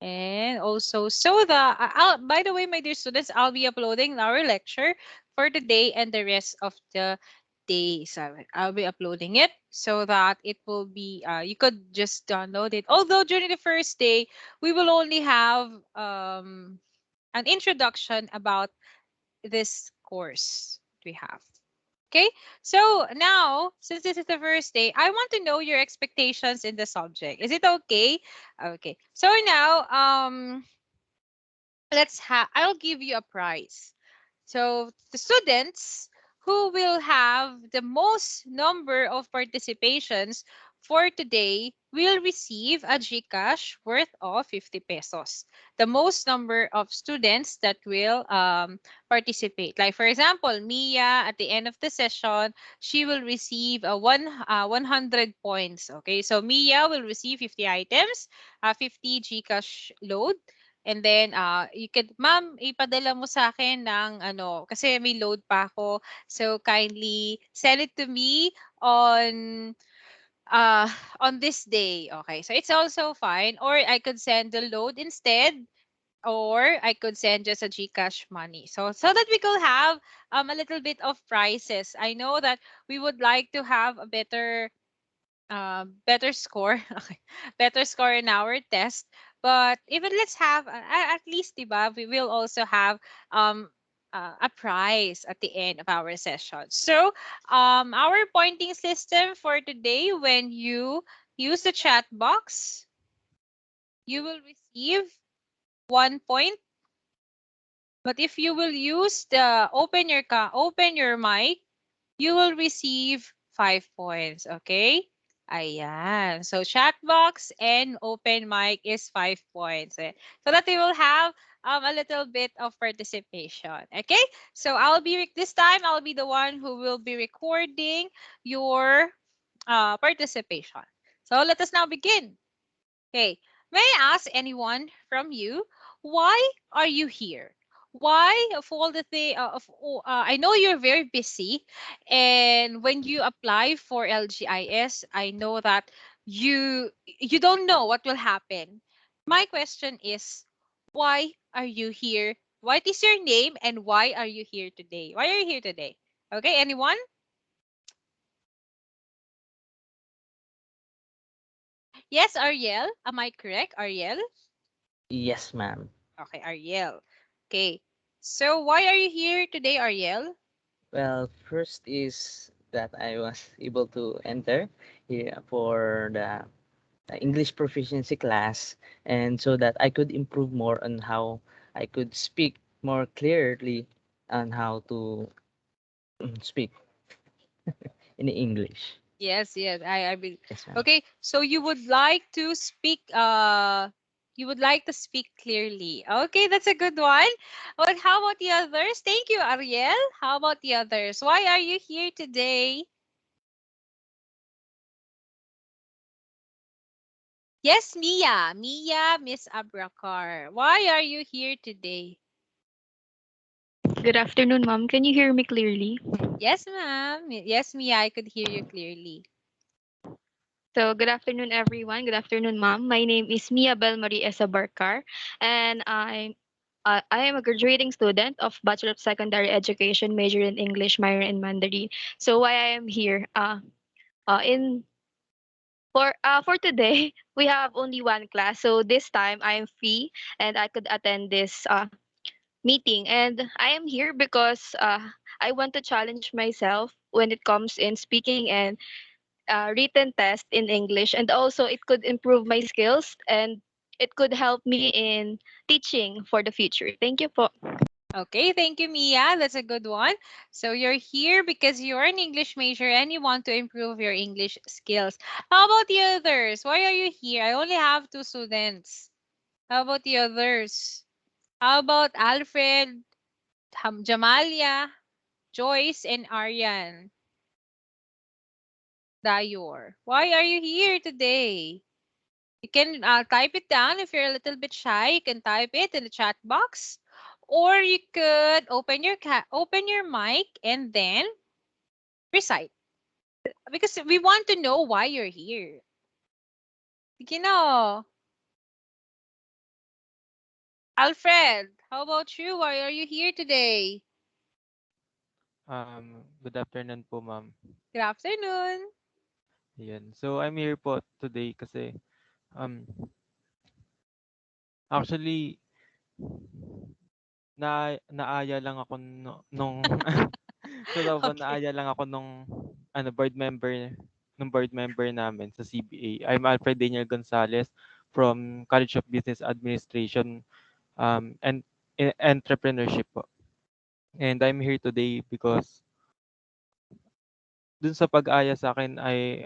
And also, so by the way, my dear students, I'll be uploading our lecture for today and the rest of the day. So I'll be uploading it so that it will be, you could just download it. Although during the first day, we will only have an introduction about this course we have. Okay, so now, since this is the first day, I want to know your expectations in the subject. Is it okay? Okay. So now, I'll give you a prize. So the students who will have the most number of participations for today will receive a GCash worth of 50 pesos. The most number of students that will participate. Like for example, Mia at the end of the session, she will receive a 100 points. Okay, so Mia will receive 50 items, 50 GCash load. And then, you could, ma'am, ipadala mo sa akin ng ano, kasi may load pa ako. So, kindly send it to me on uh on this day. Okay. So, it's also fine. Or I could send the load instead. Or I could send just a GCash money. So that we could have a little bit of prices. I know that we would like to have a better score okay, better score in our test, but even let's have at least, diba, we will also have um a prize at the end of our session. So our pointing system for today: when you use the chat box, you will receive 1 point, but if you will use the open your mic, you will receive 5 points. Okay? Ayan. So, chat box and open mic is 5 points. So that we will have a little bit of participation. Okay? So, this time, I'll be the one who will be recording your participation. So, let us now begin. Okay. May I ask anyone from you, why are you here? Why of all the thing I know you're very busy, and when you apply for LGIS, I know that you don't know what will happen. My question is, why are you here? What is your name and why are you here today? Why are you here today? Okay, anyone? Yes, Ariel. Am I correct, Ariel? Yes, ma'am. Okay, Ariel. Okay. So why are you here today, Ariel? Well, first is that I was able to enter here for the English proficiency class, and so that I could improve more on how I could speak more clearly on how to speak in English. Yes, yes. I will. Yes, ma'am. Okay. So you would like to speak clearly. Okay, that's a good one. But how about the others? Thank you, Ariel. How about the others? Why are you here today? Yes, Mia. Mia, Miss Abrakar. Why are you here today? Good afternoon, ma'am. Can you hear me clearly? Yes, ma'am. Yes, Mia, I could hear you clearly. So, good afternoon, everyone. Good afternoon, ma'am. My name is Mia Belmarie Esabarkar, and I am a graduating student of Bachelor of Secondary Education, major in English, minor in Mandarin. So, why I am here? In for today, we have only one class. So this time I am free and I could attend this meeting. And I am here because I want to challenge myself when it comes in speaking and written test in English, and also it could improve my skills and it could help me in teaching for the future. Thank you po. Okay, thank you, Mia. That's a good one. So you're here because you're an English major and you want to improve your English skills. How about the others? Why are you here? I only have two students. How about the others? How about Alfred, Jamalia, Joyce, and Aryan Dayor? Why are you here today? You can type it down if you're a little bit shy. You can type it in the chat box, or you could open your mic and then recite, because we want to know why you're here. You know. Alfred, how about you? Why are you here today? Good afternoon po, ma'am. Good afternoon. Ayan. So, I'm here po today kasi um actually naaya lang ako nung totoo po, Okay. naaya lang ako nung board member namin sa CBA. I'm Alfred Daniel Gonzalez from College of Business Administration and entrepreneurship po. And I'm here today because dun sa pag-aya sa akin ay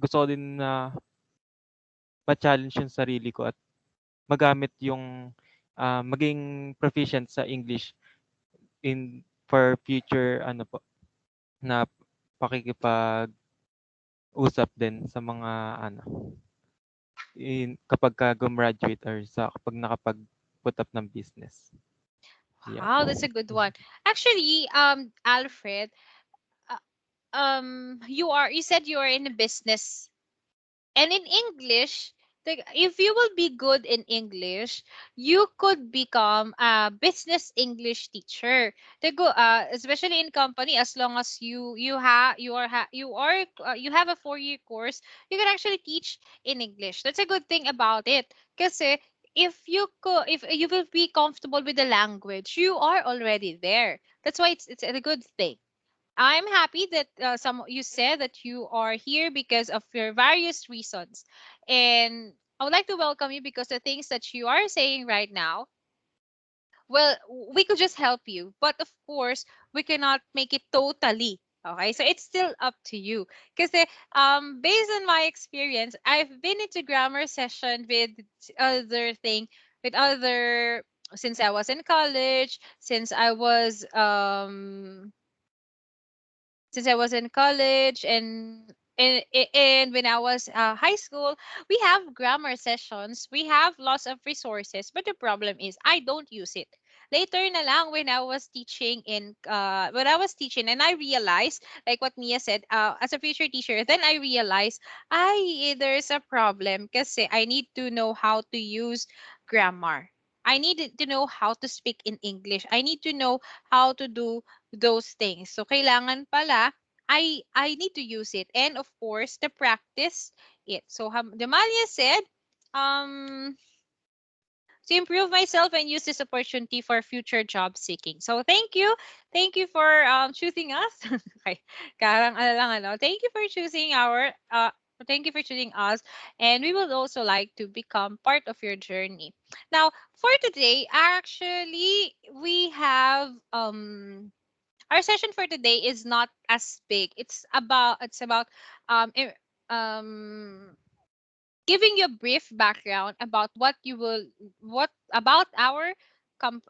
gusto ko din na ma-challenge yung sarili ko at magamit yung maging proficient sa English in for future na pakikipag-usap din sa mga ano kapag ka gumraduate or sa kapag nakapag-put up ng business. Yan. Wow, that's a good one. Actually, Alfred, uh, you said you are in a business. And in English, if you will be good in English, you could become a business English teacher. Especially in company, as long as you have a 4-year course, you can actually teach in English. That's a good thing about it. Kasi if you will be comfortable with the language, you are already there. That's why it's a good thing. I'm happy that some you said that you are here because of your various reasons, and I would like to welcome you because the things that you are saying right now, well, we could just help you, but of course, we cannot make it totally. Okay, so it's still up to you. Because based on my experience, I've been into grammar session with other thing, with other since I was in college, since I was in college and when I was high school, we have grammar sessions. We have lots of resources, but the problem is I don't use it. Later na lang when I was teaching and I realized like what Mia said as a future teacher, then I realized I there's a problem kasi I need to know how to use grammar. I need to know how to speak in English. I need to know how to do those things. So kailangan pala I need to use it and of course the practice it. So Damalia said um to improve myself and use this opportunity for future job seeking. So thank you. Thank you for choosing us. Okay. Karang ano lang ano. Thank you for choosing us, and we would also like to become part of your journey. Now, for today, actually we have our session for today is not as big. It's about um i- um giving you a brief background about what about our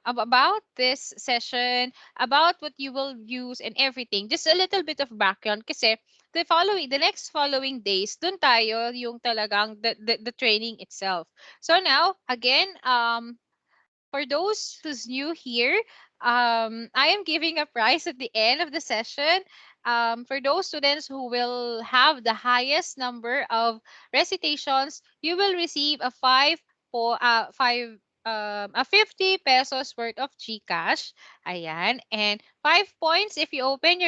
about this session, about what you will use and everything. Just a little bit of background kasi the next following days dun tayo yung talagang the training itself. So now again for those who's new here, I am giving a prize at the end of the session. For those students who will have the highest number of recitations, you will receive a 50 pesos worth of GCash. Ayan. And 5 points if you open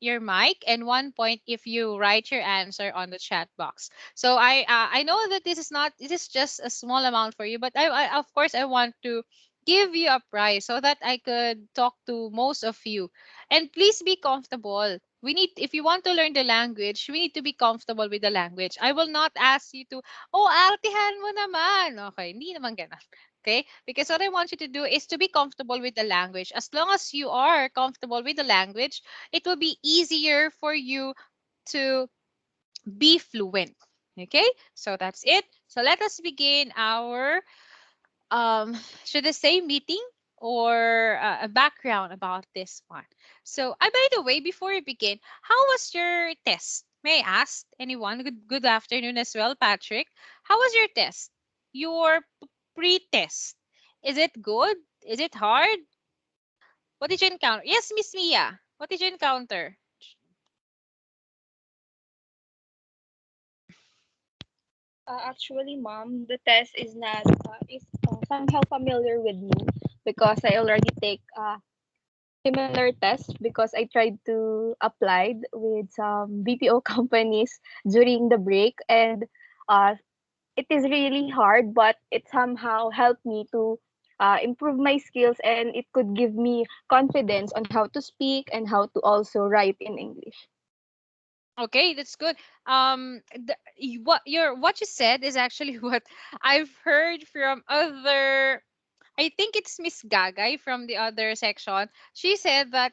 your mic and 1 point if you write your answer on the chat box. So I know that this is just a small amount for you, but I of course I want to give you a prize so that I could talk to most of you. And please be comfortable. If you want to learn the language, we need to be comfortable with the language. I will not ask you to, oh, artihan mo naman. Okay, hindi naman ganun. Okay? Because what I want you to do is to be comfortable with the language. As long as you are comfortable with the language, it will be easier for you to be fluent. Okay? So that's it. So let us begin our should I say meeting or a background about this one. So by the way, before we begin, how was your test? May I ask anyone? Good afternoon as well, Patrick. How was your test? Your pre-test. Is it good? Is it hard? What did you encounter? Yes, Miss Mia. What did you encounter? Actually, mom, the test is not is somehow familiar with me because I already take similar test because I tried to apply with some BPO companies during the break, and uh, it is really hard, but it somehow helped me to improve my skills, and it could give me confidence on how to speak and how to also write in English. Okay, that's good. What you said is actually what I've heard from other. I think it's Miss Gagay from the other section. She said that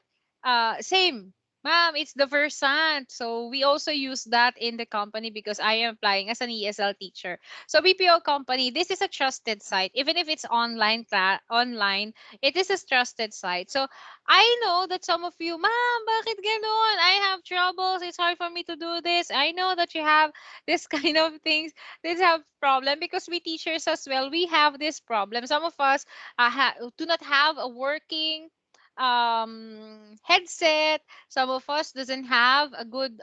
same. Ma'am, it's the Versant. So we also use that in the company because I am applying as an ESL teacher. So BPO company, this is a trusted site. Even if it's online, it is a trusted site. So I know that some of you, Ma'am, bakit ganon? I have troubles. It's hard for me to do this. I know that you have this kind of things. This have problem because we teachers as well, we have this problem. Some of us do not have a working headset. Some of us doesn't have a good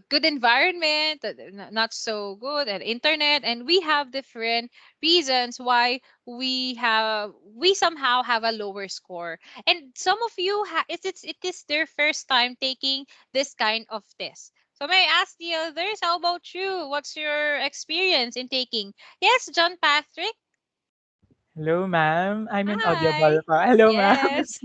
good environment, not so good at internet, and we have different reasons why we somehow have a lower score. And some of you it is their first time taking this kind of test. So may I ask the others, how about you? What's your experience in taking? Yes, John Patrick. Hello, ma'am. I'm in Hi. audible pa. Hello, ma'am. Yes.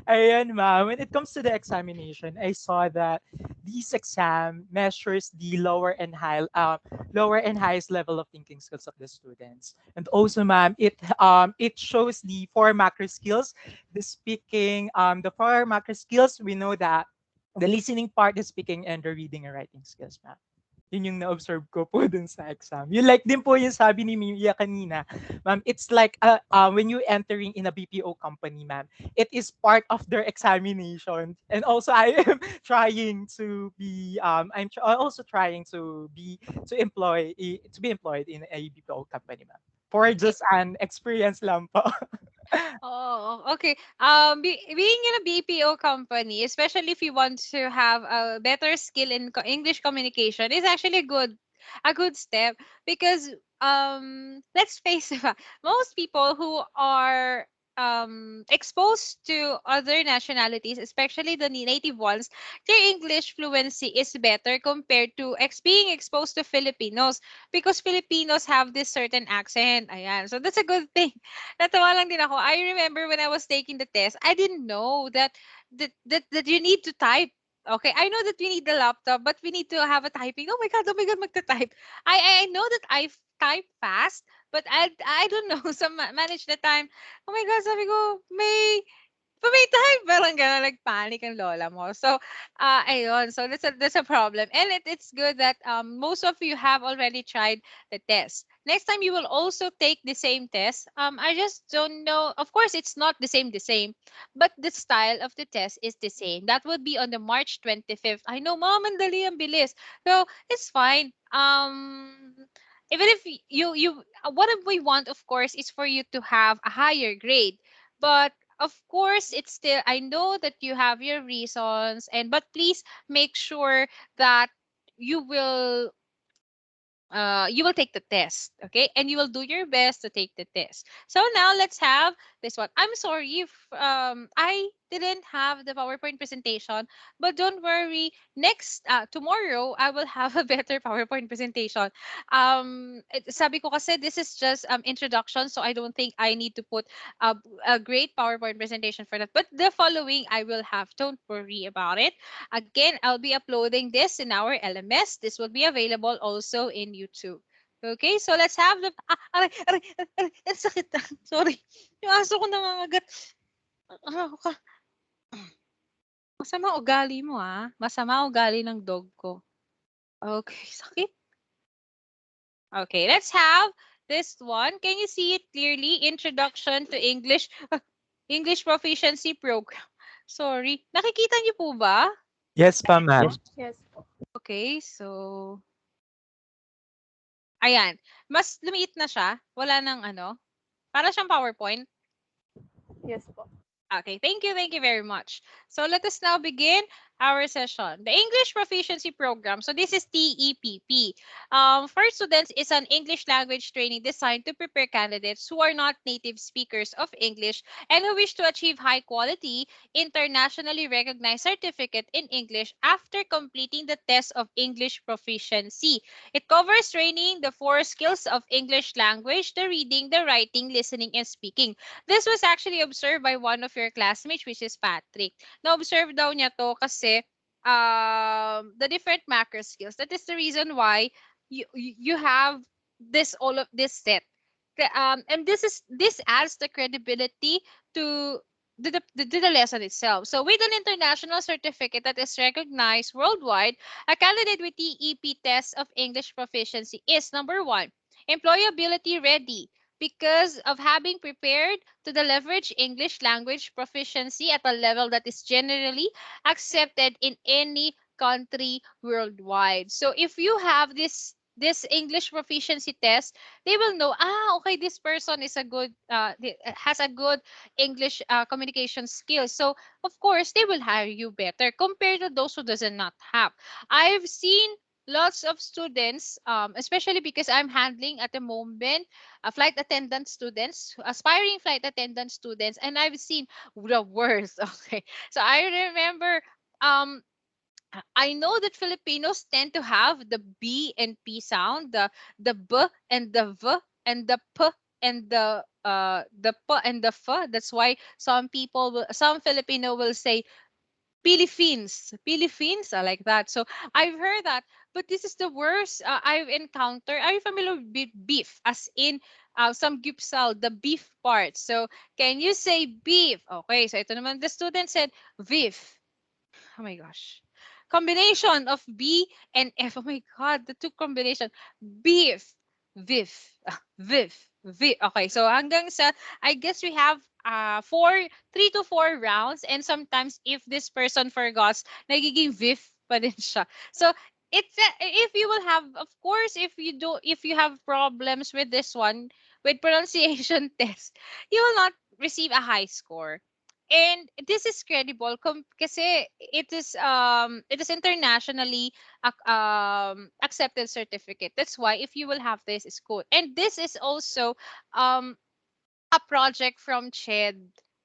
Ayan, ma'am. When it comes to the examination, I saw that this exam measures the lower and highest level of thinking skills of the students. And also, ma'am, it shows the four macro skills, the speaking, the four macro skills. We know that the listening part, the speaking, and the reading and writing skills, ma'am. Yun yung na-observe ko po dun sa exam. Yun like din po yung sabi ni Mia kanina. Ma'am, it's like when you entering in a BPO company, ma'am, it is part of their examination. And also I am trying to be also trying to be employed in a BPO company, ma'am. For just an experience lang po. Oh, okay. Being in a BPO company, especially if you want to have a better skill in English communication, is actually a good step because let's face it, most people who are exposed to other nationalities, especially the native ones, their English fluency is better compared to being exposed to Filipinos because Filipinos have this certain accent. Ayan. So that's a good thing. Natawa lang din ako. I remember when I was taking the test, I didn't know that you need to type. Okay, I know that we need the laptop, but we need to have a typing. Oh my god, magta-type. I know that I type fast, but I don't know manage the time. Oh my god, sabi ko, Pamaytay, parang gano'n, nag-panic ang lola mo. So, ayun. So, that's a problem. And it's good that most of you have already tried the test. Next time, you will also take the same test. I just don't know. Of course, it's not the same, but the style of the test is the same. That would be on the March 25th. I know, Mom, ang dali, ang bilis. So, it's fine. Even if what we want, of course, is for you to have a higher grade. But of course it's still, I know that you have your reasons, and but please make sure that you will you will take the test, okay, and you will do your best to take the test. So now let's have this one. I'm sorry if I didn't have the PowerPoint presentation, but don't worry, next tomorrow I will have a better PowerPoint presentation. Sabi ko kasi this is just introduction, so I don't think I need to put a, a great PowerPoint presentation for that, but the following I will have. Don't worry about it. Again, I'll be uploading this in our LMS. This will be available also in YouTube. Okay, so let's have the... aray, ang sakit na. Sorry. Yung aso ko nangangagat. Ah, masama ugali mo, ah. Masama ugali ng dog ko. Okay, sakit. Okay, let's have this one. Can you see it clearly? Introduction to English English Proficiency Program. Sorry. Nakikita niyo po ba? Yes pa, ma'am. Yes. Yes. Okay, so ayan. Mas lumiit na siya. Wala nang ano. Para siyang PowerPoint. Yes po. Okay, thank you very much. So let us now begin. our session. The English Proficiency Program. So this is TEPP. For students, is an English language training designed to prepare candidates who are not native speakers of English and who wish to achieve high quality, internationally recognized certificate in English after completing the test of English proficiency. It covers training the four skills of English language: the reading, the writing, listening, and speaking. This was actually observed by one of your classmates, which is Patrick. Na-observe daw niya to kasi the different macro skills. That is the reason why you have this all of this set. And this adds the credibility to the lesson itself. So with an international certificate that is recognized worldwide, a candidate with TEP test of English proficiency is number one, employability ready because of having prepared to the leverage English language proficiency at a level that is generally accepted in any country worldwide. So if you have this English proficiency test, they will know, okay, this person is a good has a good English communication skills. So of course they will hire you better compared to those who does not have. I've seen lots of students, especially because I'm handling at the moment flight attendant students, aspiring flight attendant students, and I've seen the worst. Okay, so I remember um I know that Filipinos tend to have the B and P sound, the B and the V and the P and the P and the F. That's why some Filipino will say Philippines, like that. So I've heard that, but this is the worst I've encountered. Are you familiar with beef, as in some gipsal, the beef part? So can you say beef? Okay, so ito naman the student said beef. Oh my gosh. Combination of B and F. Oh my god, the two combination. Beef. Viv. Viv. Viv. Okay, so hanggang sa, I guess we have 3 to 4 rounds, and sometimes if this person forgets, nagiging Viv pa din siya. So it's if you will have, of course, if you have problems with this one, with pronunciation test, you will not receive a high score. And this is credible kasi it is internationally accepted certificate. That's why if you will have this, it's good. And this is also um a project from CHED.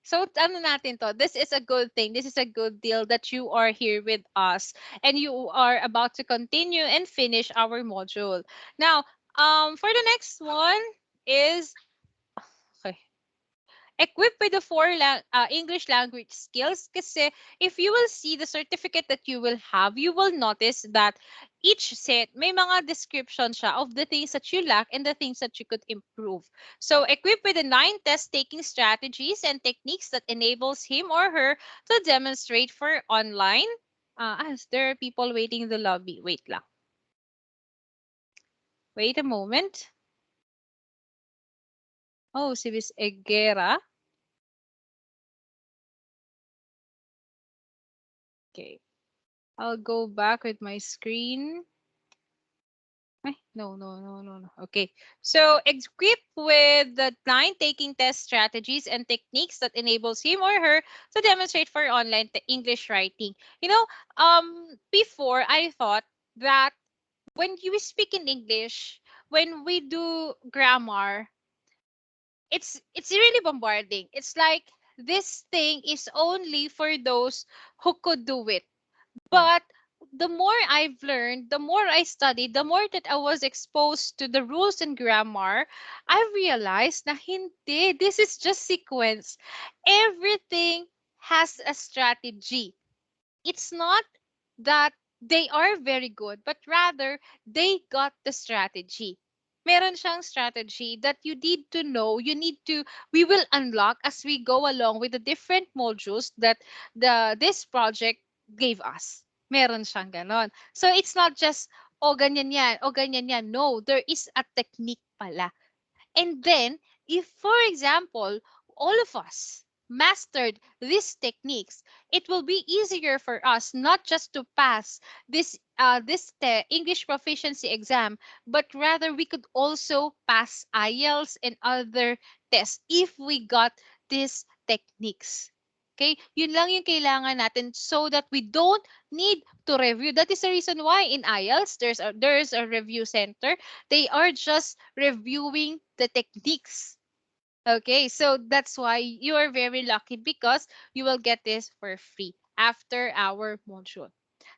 So ano natin to, this is a good thing, this is a good deal that you are here with us and you are about to continue and finish our module. Now for the next one is, okay, equipped with the English language skills. Kasi if you will see the certificate that you will have, you will notice that each set may mga description siya of the things that you lack and the things that you could improve. So equipped with the 9 test-taking strategies and techniques that enables him or her to demonstrate for online. As there are people waiting in the lobby. Wait lang. Wait a moment. Oh, si Miss Egera. Okay. I'll go back with my screen. No, no, no, no, no. Okay. So, equipped with the 9 taking test strategies and techniques that enables him or her to demonstrate for online English writing. Before I thought that when you speak in English, when we do grammar, it's really bombarding. It's like this thing is only for those who could do it. But the more I've learned, the more I studied, the more that I was exposed to the rules and grammar, I realized na hindi, this is just sequence. Everything has a strategy. It's not that they are very good, but rather they got the strategy. Meron siyang strategy that you need to know, we will unlock as we go along with the different modules that this project gave us. Meron siyang ganon. So it's not just, oh, ganyan yan, oh, ganyan yan. No, there is a technique pala. And then, if, for example, all of us mastered these techniques, it will be easier for us not just to pass English proficiency exam, but rather we could also pass IELTS and other tests if we got these techniques. Okay? Yun lang yung kailangan natin so that we don't need to review. That is the reason why in IELTS there's a review center. They are just reviewing the techniques. Okay, so that's why you are very lucky because you will get this for free after our module.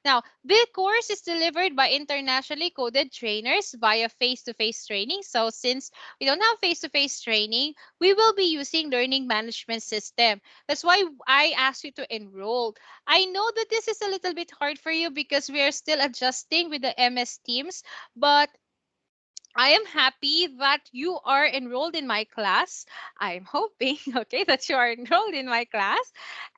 Now, the course is delivered by internationally coded trainers via face to face training. So, since we don't have face to face training, we will be using learning management system. That's why I asked you to enroll. I know that this is a little bit hard for you because we are still adjusting with the MS Teams, but I am happy that you are enrolled in my class. I'm hoping, okay, that you are enrolled in my class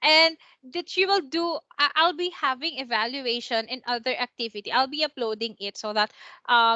and that you will do, I'll be having evaluation and other activity. I'll be uploading it so that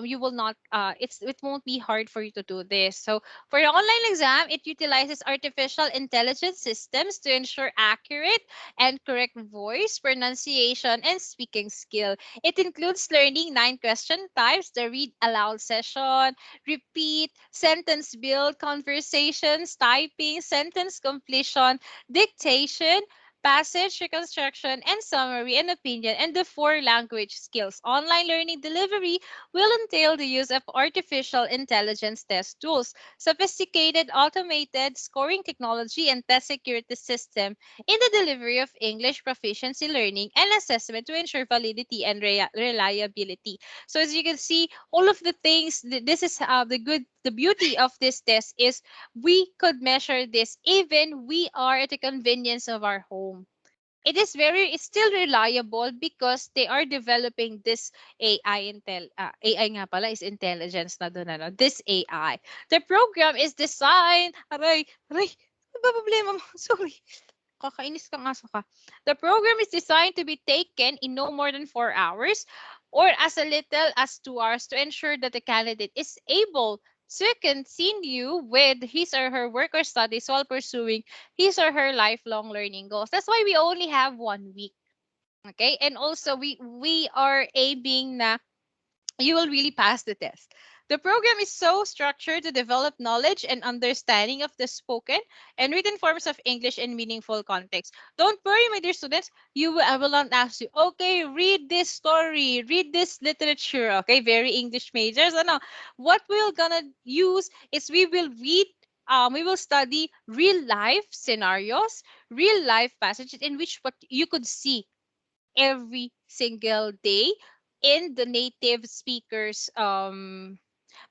you will not, it won't be hard for you to do this. So for the online exam, it utilizes artificial intelligence systems to ensure accurate and correct voice, pronunciation, and speaking skill. It includes learning 9 question types, the read aloud session, repeat, sentence build, conversations, typing, sentence completion, dictation, passage reconstruction, and summary and opinion, and the 4 language skills. Online learning delivery will entail the use of artificial intelligence test tools, sophisticated automated scoring technology, and test security system in the delivery of English proficiency learning and assessment to ensure validity and reliability. So as you can see, all of the things, this is the beauty of this test is we could measure this even we are at the convenience of our home. It's still reliable because they are developing this AI nga pala is intelligence na doon ano, this AI. The program is designed, aray, ano ba problema mo? Sorry. Kakainis kang aso ka. The program is designed to be taken in no more than 4 hours or as little as 2 hours to ensure that the candidate is able to continue with his or her work or studies while pursuing his or her lifelong learning goals. That's why we only have 1 week. Okay? And also we are aiming na you will really pass the test. The program is so structured to develop knowledge and understanding of the spoken and written forms of English in meaningful context. Don't worry, my dear students. I will not ask you, okay, read this story, read this literature. Okay, very English majors. Ano, what we're gonna use is we will study real life scenarios, real life passages in which what you could see every single day in the native speakers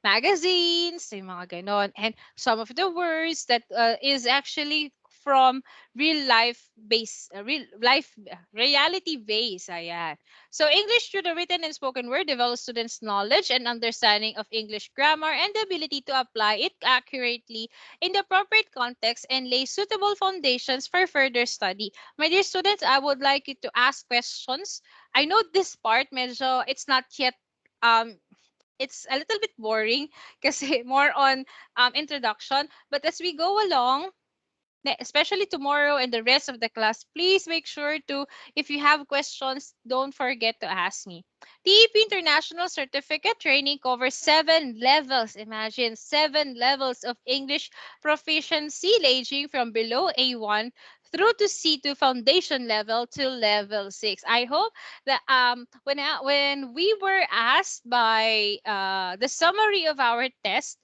magazines, yung mga ganon. And some of the words that is actually from real life reality base. Ayan. So English through the written and spoken word develops students' knowledge and understanding of English grammar and the ability to apply it accurately in the appropriate context and lay suitable foundations for further study. My dear students, I would like you to ask questions. I know this part medyo it's not yet um it's a little bit boring kasi more on introduction. But as we go along, especially tomorrow and the rest of the class, please make sure to, if you have questions, don't forget to ask me. TEP International Certificate Training covers 7 levels. Imagine 7 levels of English proficiency, ranging from below A1 through to C2 foundation level to level 6. I hope that when we were asked by the summary of our test,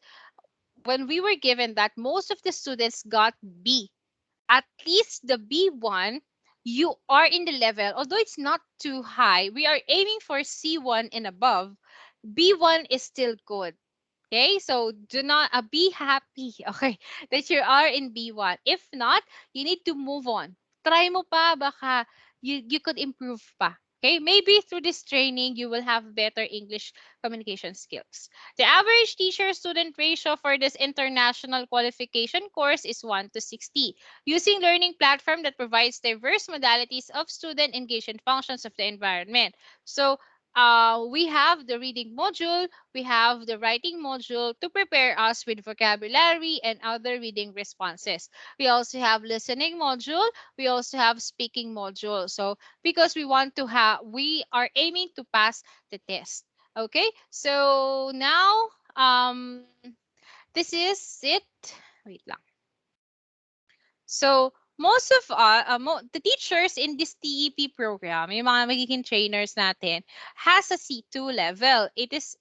when we were given that, most of the students got B, at least the B1, you are in the level, although it's not too high, we are aiming for C1 and above. B1 is still good. Okay, so do not be happy, okay, that you are in B1. If not, you need to move on. Try mo pa, baka you could improve pa. Okay, maybe through this training, you will have better English communication skills. The average teacher-student ratio for this international qualification course is 1 to 60. Using learning platform that provides diverse modalities of student engagement functions of the environment. So we have the reading module, we have the writing module to prepare us with vocabulary and other reading responses. We also have listening module. We also have speaking module. So because we are aiming to pass the test. Okay. So now, this is it. Wait lang. So most of the teachers in this TEP program, yung mga magiging trainers natin, has a C2 level. It is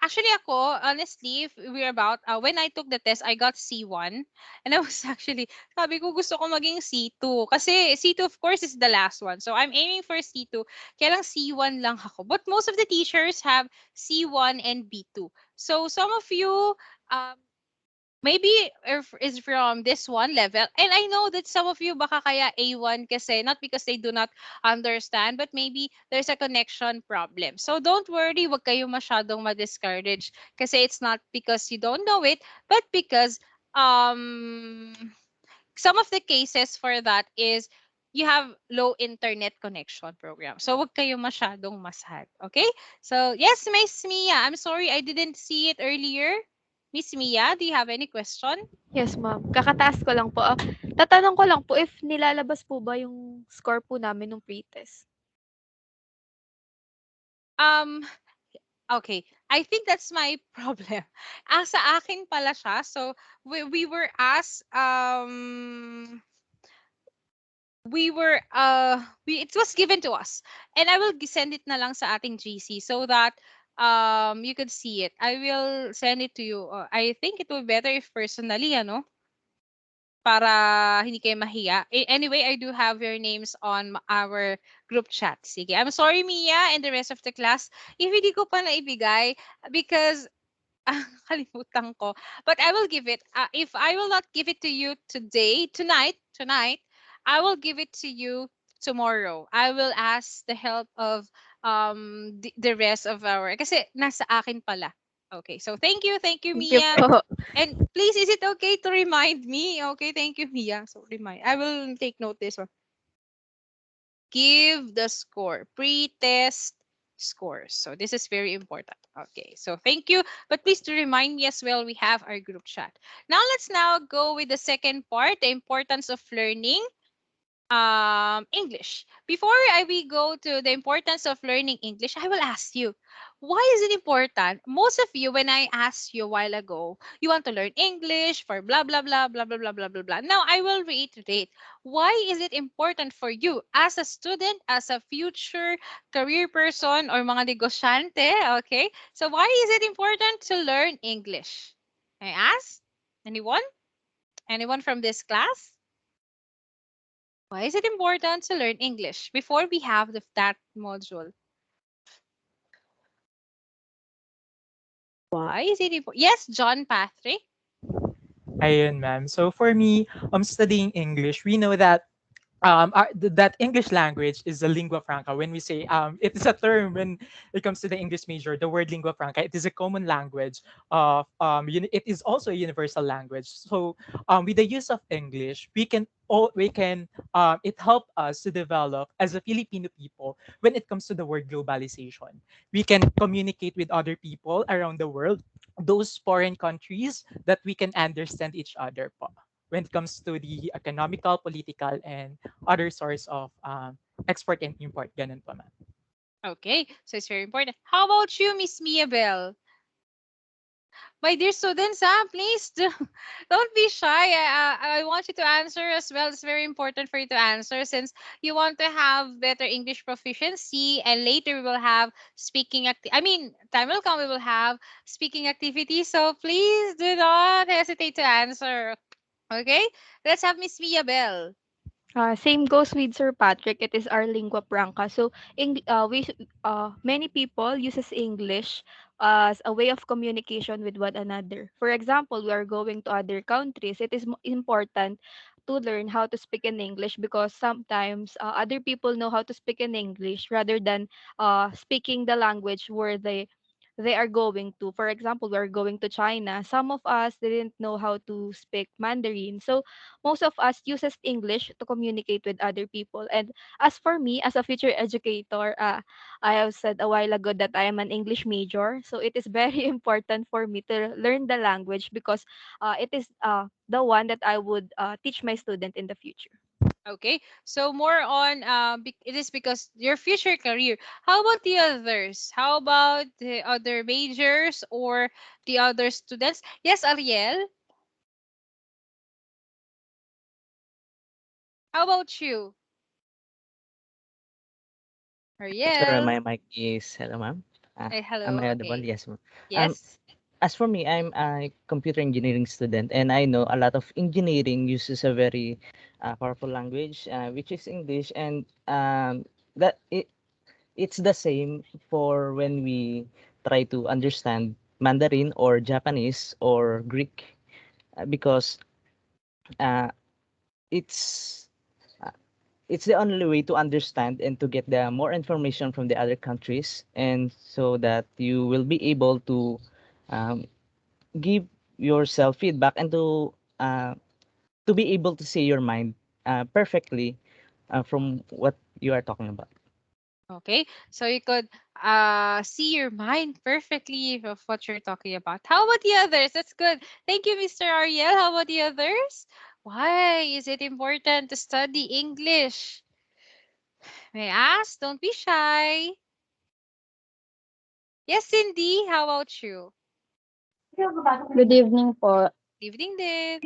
actually ako, honestly, if we're about when I took the test, I got C1 and I was actually sabi ko gusto ko maging C2 kasi C2 of course is the last one. So I'm aiming for C2. Kaya lang C1 lang ako. But most of the teachers have C1 and B2. So some of you um maybe is from this one level. And I know that some of you baka kaya A1 kasi, not because they do not understand, but maybe there's a connection problem. So don't worry, wag kayo masyadong ma-discourage kasi it's not because you don't know it, but because um some of the cases for that is you have low internet connection program. So wag kayo masyadong masad. Okay? So yes, Miss Mia, I'm sorry I didn't see it earlier. Miss Mia, do you have any question? Yes, ma'am. Kakataas ko lang po. Tatanong ko lang po if nilalabas po ba yung score po namin nung pretest? Um, okay. I think that's my problem. Sa akin pala siya. So we were asked we were it was given to us, and I will send it na lang sa ating GC so that you could see it. I will send it to you. I think it would be better if personally, ano, para hindi kayo mahiya. Anyway, I do have your names on our group chat. Sige. I'm sorry, Mia, and the rest of the class. If hindi ko pa naibigay, because kalimutan ko. But I will give it. If I will not give it to you tonight, I will give it to you tomorrow. I will ask the help of the rest of our kasi nasa akin pala. Okay. So thank you Thank you Mia. po. And please, is it okay to remind me? Okay, thank you Mia. So remind. I will take note this one. Give the score, pre-test scores. So this is very important. Okay, so thank you. But please to remind me as well, we have our group chat. Now let's now go with the second part, the importance of learning English. Before we go to the importance of learning English, I will ask you, why is it important? Most of you, when I asked you a while ago, you want to learn English for blah blah blah blah blah blah blah blah blah. Now I will reiterate, why is it important for you as a student, as a future career person or mga negosyante? Okay, so why is it important to learn English? I ask anyone, anyone from this class? Why is it important to learn English before we have that module? Why is it important? Yes, John Patrick. Ayun, ma'am. So for me, studying English, we know that that English language is a lingua franca. When we say it is a term when it comes to the English major, the word lingua franca, it is a common language of it is also a universal language. So with the use of English, we can it help us to develop as a Filipino people when it comes to the word globalization. We can communicate with other people around the world, those foreign countries that we can understand each other po when it comes to the economical, political, and other source of export and import. Ganun po, ma'am. Okay, so it's very important. How about you, Miss Mia Bell? My dear students, please don't be shy. I want you to answer as well. It's very important for you to answer since you want to have better English proficiency, and later we will have speaking I mean, time will come we will have speaking activities. So please do not hesitate to answer. Okay, let's have Miss Mia Bell. Same goes with Sir Patrick. It is our lingua franca. So, many people uses English as a way of communication with one another. For example, we are going to other countries. It is important to learn how to speak in English because sometimes other people know how to speak in English rather than speaking the language where they are going to. For example, we are going to China. Some of us didn't know how to speak Mandarin. So most of us uses English to communicate with other people. And as for me, as a future educator, I have said a while ago that I am an English major. So it is very important for me to learn the language because it is the one that I would teach my student in the future. Okay, so more on it is because your future career. How about the others? How about the other majors or the other students? Yes, Ariel. How about you, Sorry, Ariel? my mic is hello, ma'am. Am Hello. I audible? Okay. Yes, ma'am. Um, Yes. as for me, I'm a computer engineering student, and I know a lot of engineering uses a very powerful language, which is English, and that it's the same for when we try to understand Mandarin or Japanese or Greek, because uh, it's uh, it's the only way to understand and to get the more information from the other countries, and so that you will be able to um, give yourself feedback and to be able to say your mind perfectly from what you are talking about. Okay. So you could see your mind perfectly of what you're talking about. How about the others? That's good. Thank you, Mr. Ariel. How about the others? Why is it important to study English? May I ask? Don't be shy. Yes, Cindy. How about you? Good evening po. Evening, din.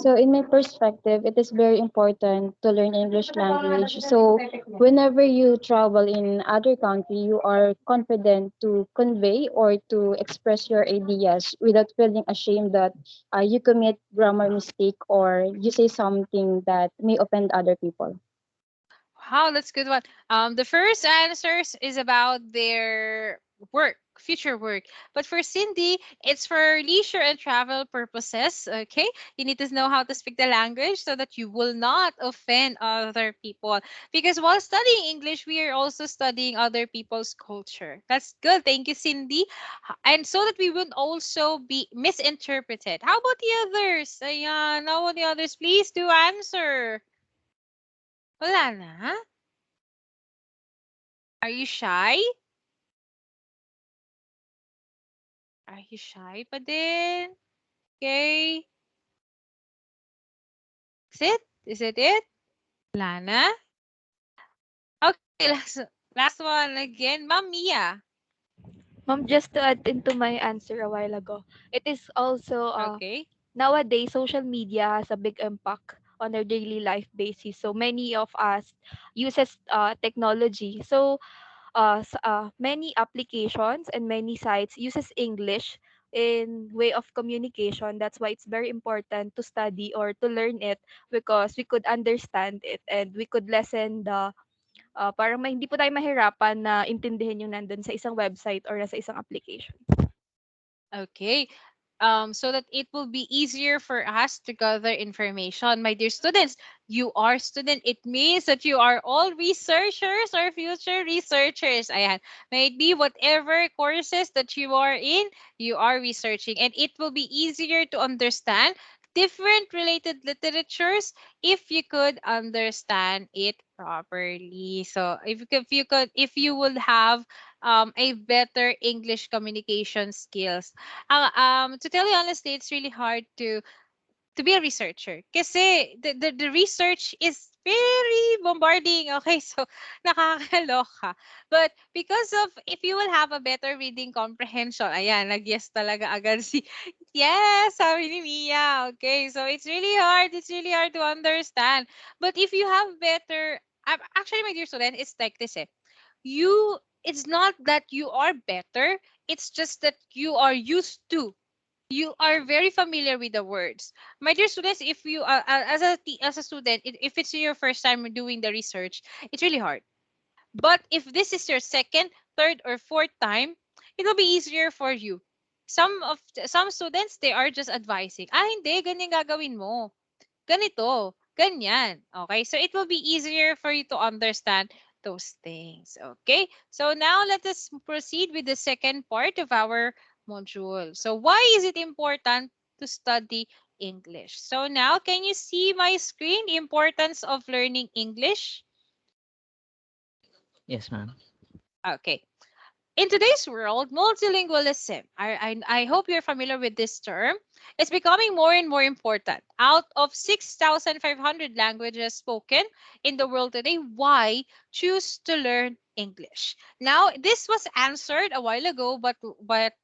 So in my perspective, it is very important to learn English language. So whenever you travel in other country, you are confident to convey or to express your ideas without feeling ashamed that you commit grammar mistake or you say something that may offend other people. Wow, that's a good one. The first answers is about their work, future work. But for Cindy, it's for leisure and travel purposes. Okay, you need to know how to speak the language so that you will not offend other people. Because while studying English, we are also studying other people's culture. That's good. Thank you, Cindy. And so that we would also be misinterpreted. How about the others? Ayan, how about the others? Please do answer. Wala na? Are you shy? Are you shy pa din? Okay. Is it? Is it it? Lana? Okay, last one again. Ma'am Mia. Just to add into my answer a while ago, it is also Okay. nowadays social media has a big impact on our daily life basis. So many of us uses technology. So many applications and many sites uses English in way of communication. That's why it's very important to study or to learn it because we could understand it and we could lessen the parang hindi po tayo mahirapan na intindihin yung nandun sa isang website or sa isang application. Okay. So that it will be easier for us to gather information. My dear students, you are student. It means that you are all researchers or future researchers. Ayan. May it be whatever courses that you are in, you are researching. And it will be easier to understand different related literatures if you could understand it properly. So if you would have a better English communication skills. To tell you honestly, it's really hard to be a researcher. Kasi the research is very bombarding. Okay, so nakakaloka. But because of, if you will have a better reading comprehension, ayan, nag-yes talaga agad si, yes, sabi ni Mia. Okay, so it's really hard. It's really hard to understand. But if you have better, actually, my dear student, it's like this eh. It's not that you are better, it's just that you are used to, you are very familiar with the words. My dear students, if you as a student, if it's your first time doing the research, it's really hard. But if this is your second, third, or fourth time, it'll be easier for you. Some students, they are just advising, hindi, ganyan gagawin mo, ganito, ganyan. Okay? So it will be easier for you to understand those things. Okay? So now let us proceed with the second part of our module. So why is it important to study English? So now, can you see my screen? Importance of learning English? Yes, ma'am. Okay. In today's world, multilingualism, I hope you're familiar with this term, is becoming more and more important. Out of 6,500 languages spoken in the world today, why choose to learn English. Now, this was answered a while ago, but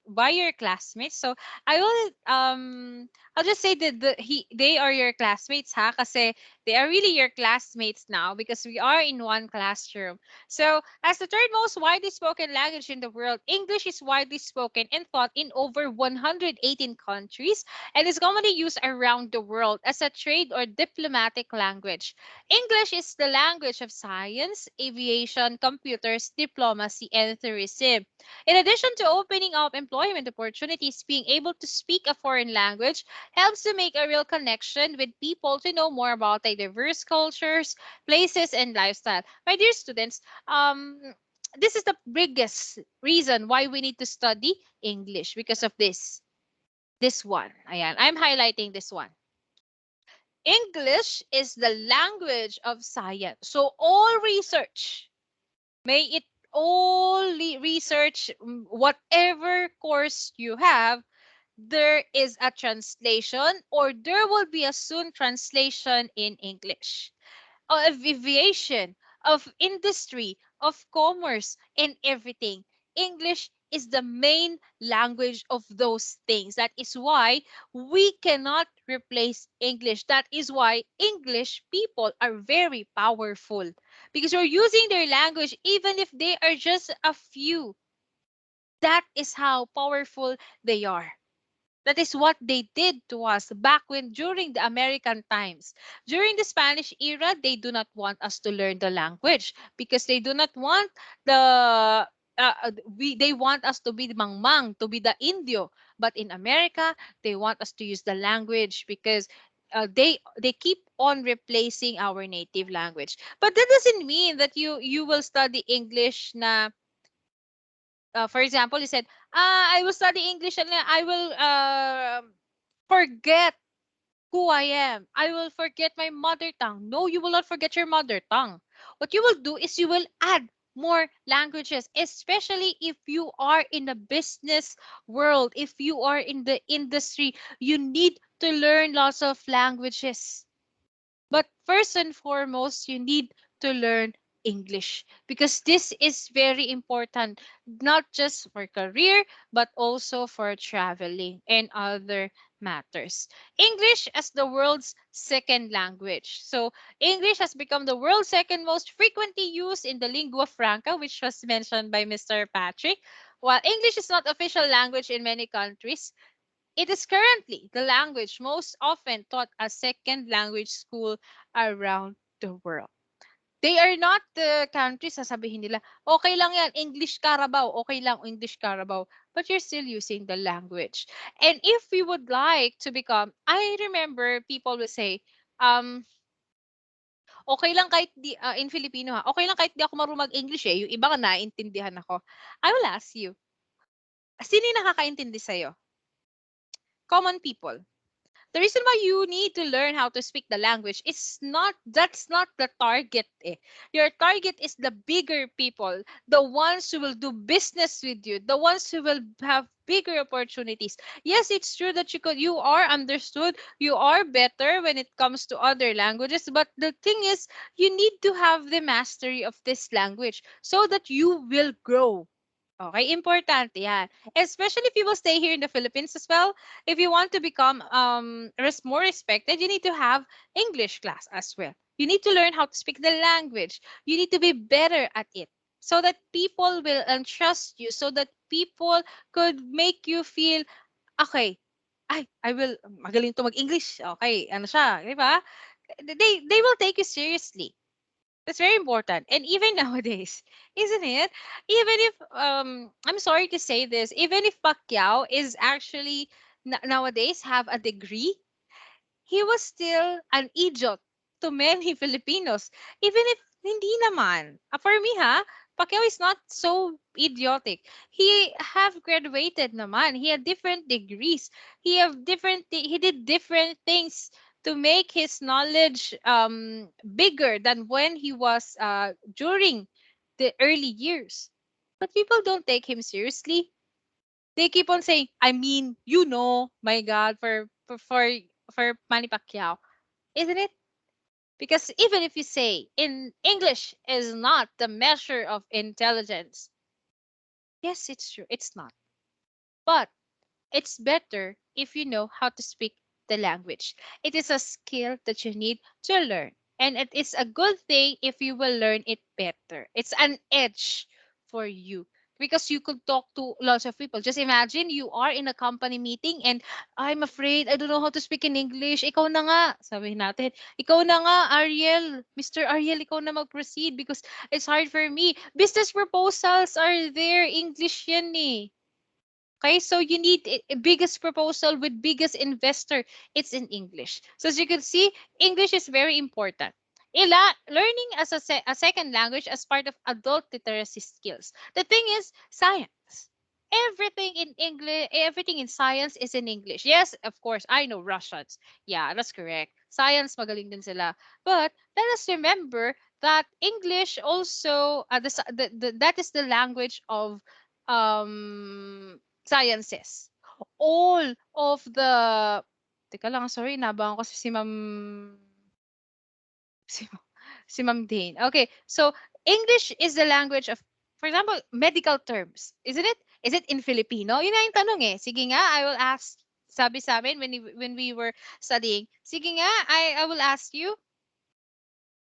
by your classmates. So I will I'll just say that they are your classmates, ha, kasi they are really your classmates now because we are in one classroom. So, as the third most widely spoken language in the world, English is widely spoken and taught in over 118 countries and is commonly used around the world as a trade or diplomatic language. English is the language of science, aviation, computers, diplomacy, and tourism. In addition to opening up employment opportunities, being able to speak a foreign language helps to make a real connection with people to know more about their diverse cultures, places, and lifestyle. My dear students, this is the biggest reason why we need to study English because of this. This one. Ayan, I'm highlighting this one. English is the language of science. So all research, may it only research whatever course you have, there is a translation or there will be a soon translation in English of aviation, of industry, of commerce, and everything. English is the main language of those things. That is why we cannot replace English. That is why English people are very powerful because you're using their language even if they are just a few. That is how powerful they are. That is what they did to us back when during the American times. During the Spanish era, they do not want us to learn the language because they do not want they want us to be the mangmang, to be the Indio. But in America, they want us to use the language because they keep on replacing our native language. But that doesn't mean that you will study English na for example, you said, I will study English and then I will forget who I am. I will forget my mother tongue. No, you will not forget your mother tongue. What you will do is you will add more languages, especially if you are in the business world, if you are in the industry, you need to learn lots of languages. But first and foremost, you need to learn English because this is very important, not just for career, but also for traveling and other matters. English as the world's second language. So, English has become the world's second most frequently used in the lingua franca, which was mentioned by Mr. Patrick. While English is not official language in many countries, it is currently the language most often taught as second language school around the world. They are not the countries sasabihin nila, okay lang yan, English Carabao, okay lang English Carabao, but you're still using the language. And if we would like to become, I remember people will say, okay lang kahit in Filipino ha, okay lang kahit di ako marunong mag-English eh, yung iba nga naiintindihan ako. I will ask you, sino yung nakakaintindi sa'yo? Common people. The reason why you need to learn how to speak the language is not that's not the target eh. Your target is the bigger people, the ones who will do business with you, the ones who will have bigger opportunities. Yes, it's true that you are understood, you are better when it comes to other languages, but the thing is you need to have the mastery of this language so that you will grow. Okay, important yan. Especially if you will stay here in the Philippines as well, if you want to become more respected, you need to have English class as well. You need to learn how to speak the language. You need to be better at it so that people will entrust you, so that people could make you feel, okay, I will, magaling to mag-English. Okay, ano siya, di ba? They will take you seriously. That's very important. And even nowadays, isn't it? Even if I'm sorry to say this, even if Pacquiao is actually nowadays have a degree, he was still an idiot to many Filipinos. Even if hindi naman. For me ha, Pacquiao is not so idiotic. He have graduated naman. He had different degrees. He did different things to make his knowledge bigger than when he was during the early years. But people don't take him seriously. They keep on saying, I mean, my God, for Manny Pacquiao, isn't it? Because even if you say in English is not the measure of intelligence, yes, it's true, it's not. But it's better if you know how to speak the language. It is a skill that you need to learn. And it is a good thing if you will learn it better. It's an edge for you because you could talk to lots of people. Just imagine you are in a company meeting and I'm afraid I don't know how to speak in English. Ikaw na nga, sabi natin. Ikaw na nga, Ariel. Mr. Ariel, ikaw na mag-proceed because it's hard for me. Business proposals are there. English yan eh. Okay, so you need a biggest proposal with biggest investor. It's in English. So as you can see, English is very important. Learning as a second language as part of adult literacy skills. The thing is, science. Everything in English, everything in science is in English. Yes, of course, I know Russians. Yeah, that's correct. Science, magaling din sila. But let us remember that English also, that is the language of sciences. All of the teka lang, sorry, nabangon ko si Ma'am si, si Ma'am Dane. Okay, so English is the language of, for example, medical terms. Isn't it? Is it in Filipino? Yun na yung tanong eh. Sige nga, I will ask, sabi sa amin when we were studying. Sige nga, I will ask you,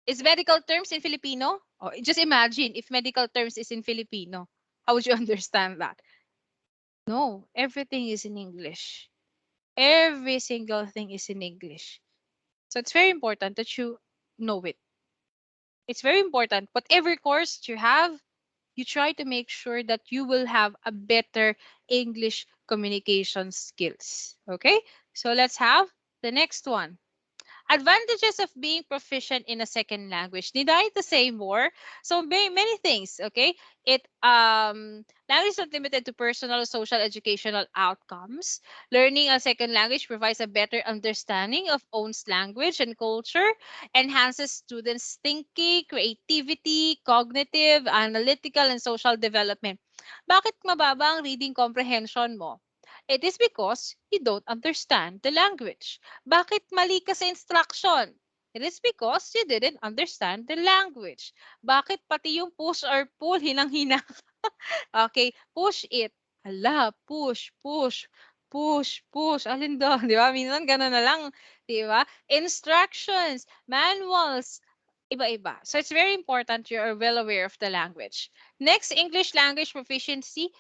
is medical terms in Filipino? Oh, just imagine if medical terms is in Filipino. How would you understand that? No, everything is in English. Every single thing is in English. So it's very important that you know it. It's very important. Whatever course you have, you try to make sure that you will have a better English communication skills. Okay? So let's have the next one. Advantages of being proficient in a second language. Need I to say more? So many things, okay? It language is not limited to personal, social, educational outcomes. Learning a second language provides a better understanding of own's language and culture, enhances students' thinking, creativity, cognitive, analytical, and social development. Bakit mababa ang reading comprehension mo? It is because you don't understand the language. Bakit mali ka sa instruction? It is because you didn't understand the language. Bakit pati yung push or pull, hinang-hina? Okay, push it. Hala, push, push, push, push. Alin doon, di ba? Minsan gano'n na lang, di ba? Instructions, manuals, iba-iba. So it's very important you're well aware of the language. Next, English language proficiency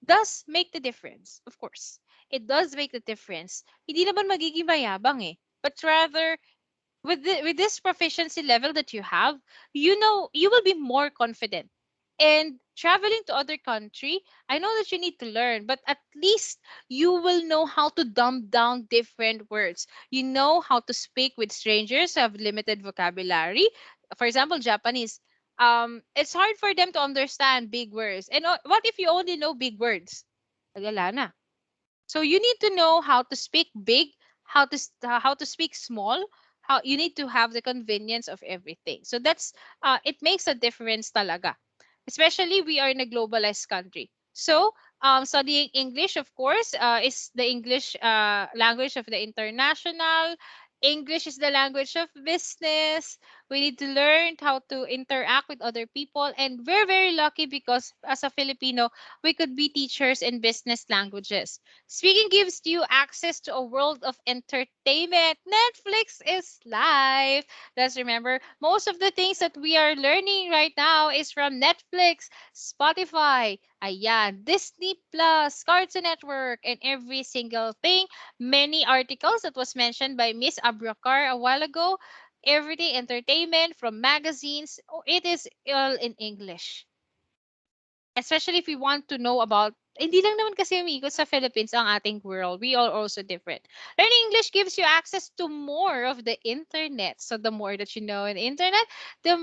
does make the difference, of course. It does make the difference. Hindi naman magiging mayabang eh. But rather, with this proficiency level that you have, you know, you will be more confident. And traveling to other country, I know that you need to learn, but at least you will know how to dumb down different words. You know how to speak with strangers who have limited vocabulary. For example, Japanese. It's hard for them to understand big words. And what if you only know big words? Wala na. So you need to know how to speak big, how to speak small, how you need to have the convenience of everything. So that's it makes a difference talaga. Especially we are in a globalized country. So studying English, of course, is the English language of the international. English is the language of business. We need to learn how to interact with other people. And we're very lucky because as a Filipino, we could be teachers in business languages. Speaking gives you access to a world of entertainment. Netflix is live. Let's remember, most of the things that we are learning right now is from Netflix, Spotify, ayan, Disney Plus, Cartoon Network, and every single thing. Many articles that was mentioned by Miss Abrakar a while ago. Everyday entertainment from magazines. Oh, it is all in English, especially if we want to know about hindi lang naman kasi umiikot sa Philippines ang ating world. We are also different. Learning English gives you access to more of the internet. So the more that you know in the internet, the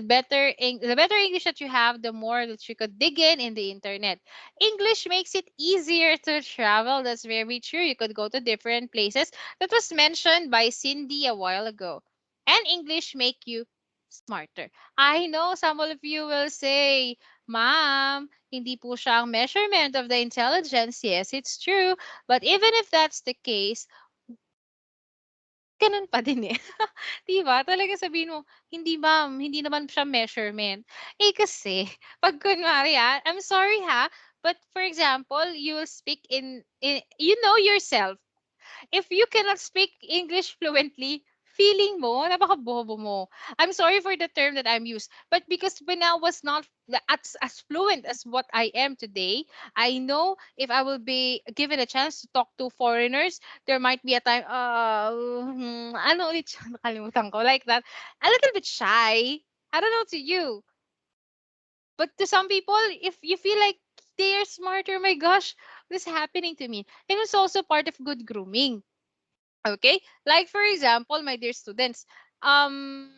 better English that you have, the more that you could dig in the internet. English makes it easier to travel. That's very true. You could go to different places. That was mentioned by Cindy a while ago. And English make you smarter. I know some of you will say, Ma'am, hindi po siya ang measurement of the intelligence. Yes, it's true. But even if that's the case, Gano'n pa din, eh. 'Di ba? Talagang sabihin mo, "Hindi ma'am, hindi naman siya measurement." Eh, kasi 'pag kunwari, I'm sorry ha, but for example, you will speak in you know yourself, if you cannot speak English fluently, feeling mo, napaka-bobo mo. I'm sorry for the term that I'm used, but because when I was not as fluent as what I am today, I know if I will be given a chance to talk to foreigners, there might be a time, ano ulit siya, nakalimutan ko, like that, a little bit shy. I don't know to you, but to some people, if you feel like they are smarter, my gosh, this is happening to me. And it's also part of good grooming. Okay? Like for example, my dear students, um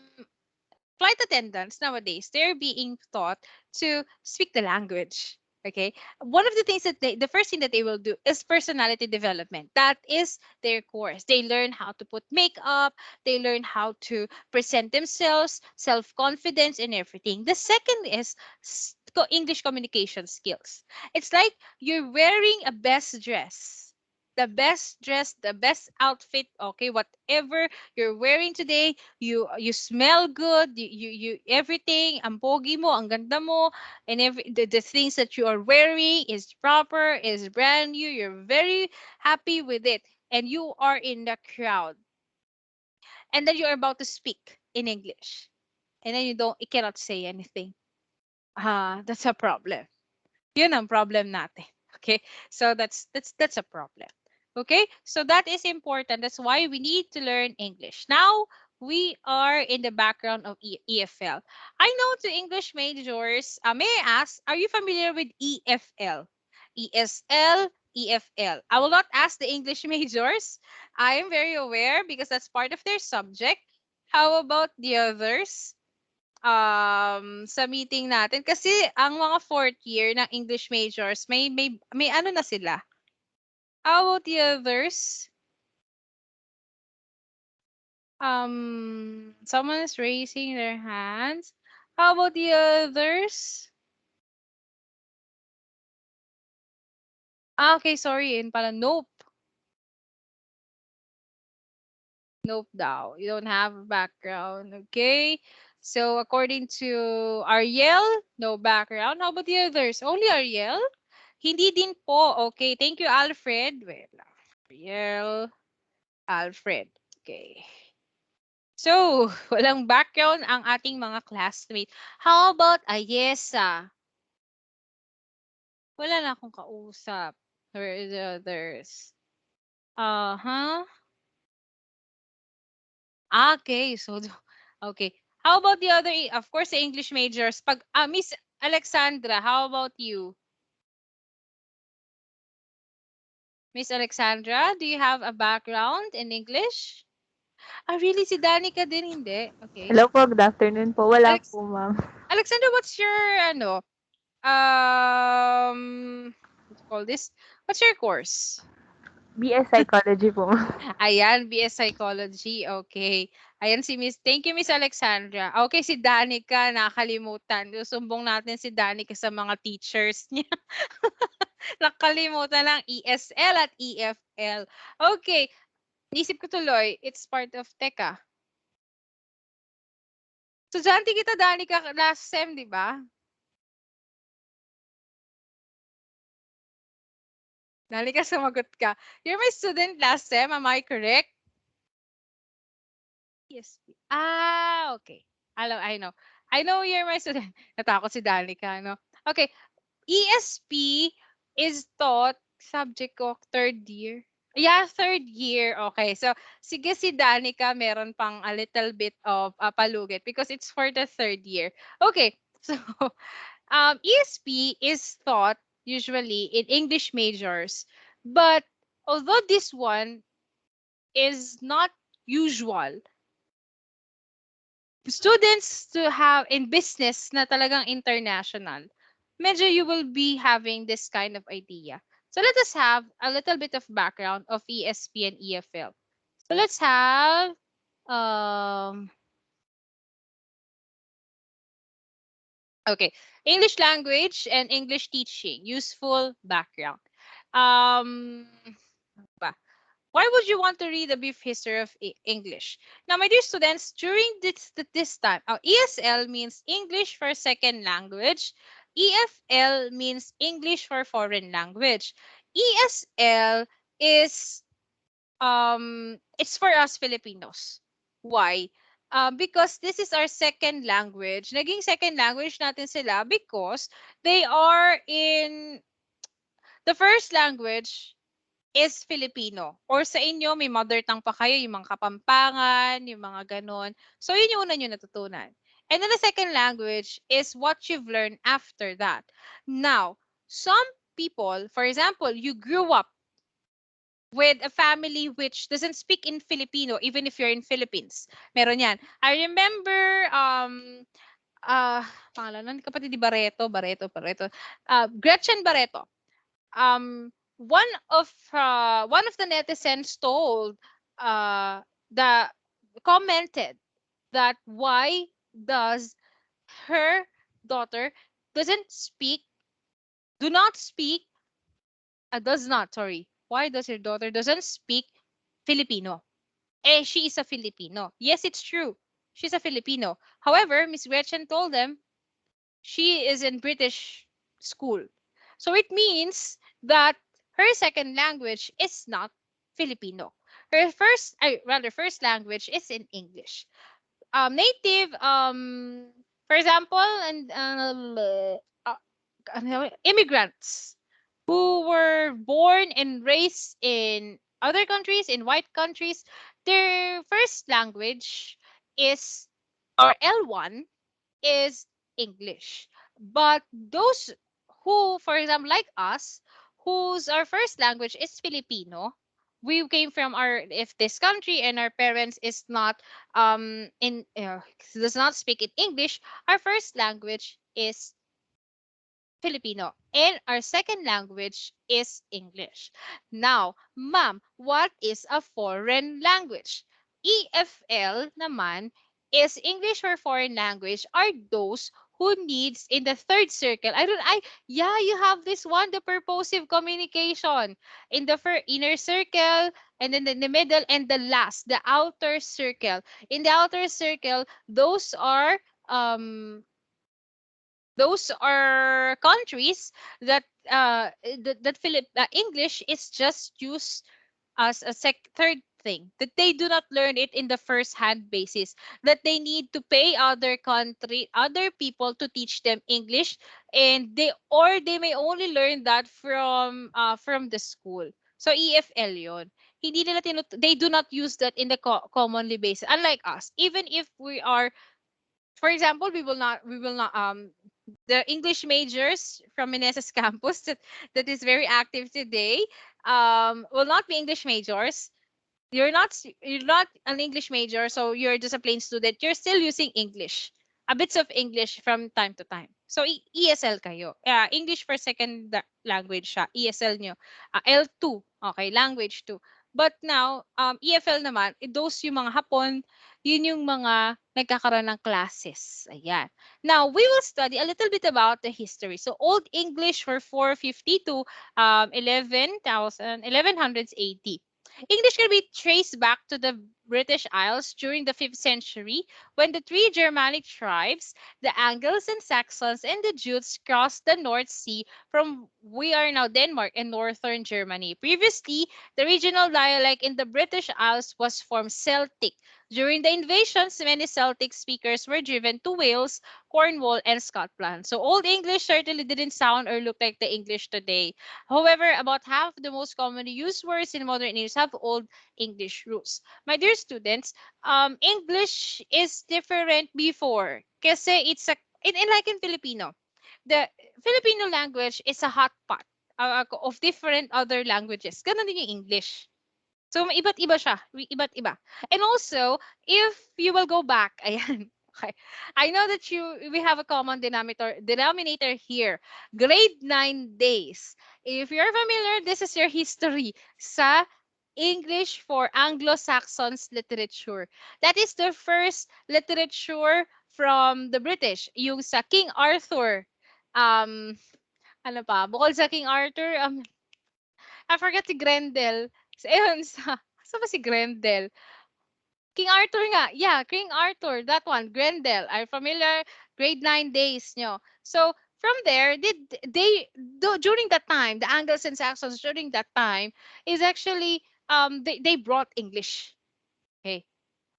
flight attendants nowadays, they're being taught to speak the language. Okay? One of the things that the first thing that they will do is personality development. That is their course. They learn how to put makeup, they learn how to present themselves, self-confidence and everything. The second is English communication skills. It's like you're wearing a best dress. The best outfit, okay, whatever you're wearing today, you smell good, you everything, ang pogi mo, ang ganda mo, and the things that you are wearing is proper, is brand new, you're very happy with it, and you are in the crowd, and then you're about to speak in English, and then you cannot say anything. That's a problem. Yun ang problem natin. Okay? So that's a problem. Okay? So that is important. That's why we need to learn English. Now, we are in the background of EFL. I know to English majors, may I ask, are you familiar with EFL? ESL, EFL. I will not ask the English majors. I am very aware because that's part of their subject. How about the others? Sa meeting natin kasi ang mga fourth year ng English majors may ano na sila. How about the others? Someone is raising their hands. How about the others? Okay, sorry, yun pala. Nope. Nope daw. You don't have a background. Okay. So according to Ariel, no background. How about the others? Only Ariel? Hindi din po. Okay. Thank you, Alfred. Wait lang. Ariel, Alfred. Okay. So, walang background ang ating mga classmate. How about Ayesa? Wala na akong kausap. Where are the others? Uh-huh. Okay, so okay. How about the other, of course, the English majors. Pag Miss Alexandra, how about you? Miss Alexandra, do you have a background in English? Really? Si Danica din hindi? Okay. Hello po, good afternoon po. Wala Alex po, ma'am. Alexandra, what's your, ano, what do you call this? What's your course? BS Psychology po, ma'am. Ayan, BS Psychology. Okay. Ayan si Miss, thank you Miss Alexandra. Okay, si Danica, nakalimutan. Susumbong natin si Danica sa mga teachers niya. Nakalimutan ng ESL at EFL. Okay, nisip ko tuloy, it's part of Teka. Estudyante kita, Danica, last sem, di ba? Danica, sumagot ka. You're my student last sem, am I correct? ESP. Okay. I know. I know you're my student. Natakot si Danica, no? Okay. ESP is taught subject ko third year. Yeah, third year. Okay. So, sige si Danica, meron pang a little bit of palugit because it's for the third year. Okay. So, ESP is taught usually in English majors. But although this one is not usual, students to have in business na talagang international, medyo you will be having this kind of idea. So let us have a little bit of background of ESP and EFL. So let's have um okay, English language and English teaching, useful background. Um ba? Why would you want to read a brief history of English? Now, my dear students, during this time, ESL means English for second language. EFL means English for foreign language. ESL is it's for us Filipinos. Why? Because this is our second language. Naging second language natin sila because they are in the first language is Filipino. Or sa inyo, may mother tongue pa kayo, yung mga Kapampangan, yung mga ganon. So, yun yung una nyo natutunan. And then the second language is what you've learned after that. Now, some people, for example, you grew up with a family which doesn't speak in Filipino, even if you're in Philippines. Meron yan. I remember, pangalan nun, kapatid ni Barreto. Gretchen Barreto. One of the netizens told uh the commented that why does her daughter doesn't speak do not speak does not sorry why does her daughter doesn't speak Filipino? She is a Filipino. Yes, it's true, she's a Filipino. However, Miss Gretchen told them she is in British school. So it means that her second language is not Filipino. Her first language is in English. Native, for example, and immigrants who were born and raised in other countries, in white countries, their first language is, or L1, is English. But those who, for example, like us, whose our first language is Filipino, we came from our if this country and our parents is not in does not speak in English, our first language is Filipino. And our second language is English. Now, ma'am, what is a foreign language? EFL naman is English for foreign language are those who needs in the third circle. Yeah, you have this one, the purposive communication. In the inner circle, and then in the middle, and the last, the outer circle. In the outer circle, um those are countries that English is just used as a third thing, that they do not learn it in the first hand basis, that they need to pay other people to teach them English, and they may only learn that from the school. So EFL yon. They do not use that in the commonly basis, unlike us. Even if we are, for example, we will not the English majors from Meneses campus that is very active today will not be English majors. You're not an English major, so you're just a plain student. You're still using English, a bits of English from time to time. So ESL kayo. English for second language siya. ESL nyo. L2. Okay, language 2. But now, EFL naman, those yung mga Hapon, yun yung mga nagkakaroon ng classes. Ayan. Now, we will study a little bit about the history. So, Old English for 450 to 1100s AD. English can be traced back to the British Isles during the 5th century when the three Germanic tribes, the Angles and Saxons and the Jutes, crossed the North Sea from we are now Denmark and northern Germany. Previously, the regional dialect in the British Isles was from Celtic. During the invasions, many Celtic speakers were driven to Wales, Cornwall, and Scotland. So Old English certainly didn't sound or look like the English today. However, about half the most commonly used words in modern English have Old English roots. My dear students, English is different before. Kasi it's like in Filipino. The Filipino language is a hot pot of different other languages. Ganun din yung English. So, may iba't iba siya. May iba't iba. And also, if you will go back, ayan, okay. I know that we have a common denominator here. Grade 9 days. If you're familiar, this is your history sa English for Anglo-Saxons literature. That is the first literature from the British. Yung sa King Arthur. Um, ano pa? Bukod sa King Arthur, I forgot si Grendel. Ayun, sa ba si Grendel? King Arthur nga. Yeah, King Arthur. That one. Grendel. Are familiar? Grade 9 days nyo. So, from there, during that time, the Angles and Saxons during that time is actually, they brought English. Okay.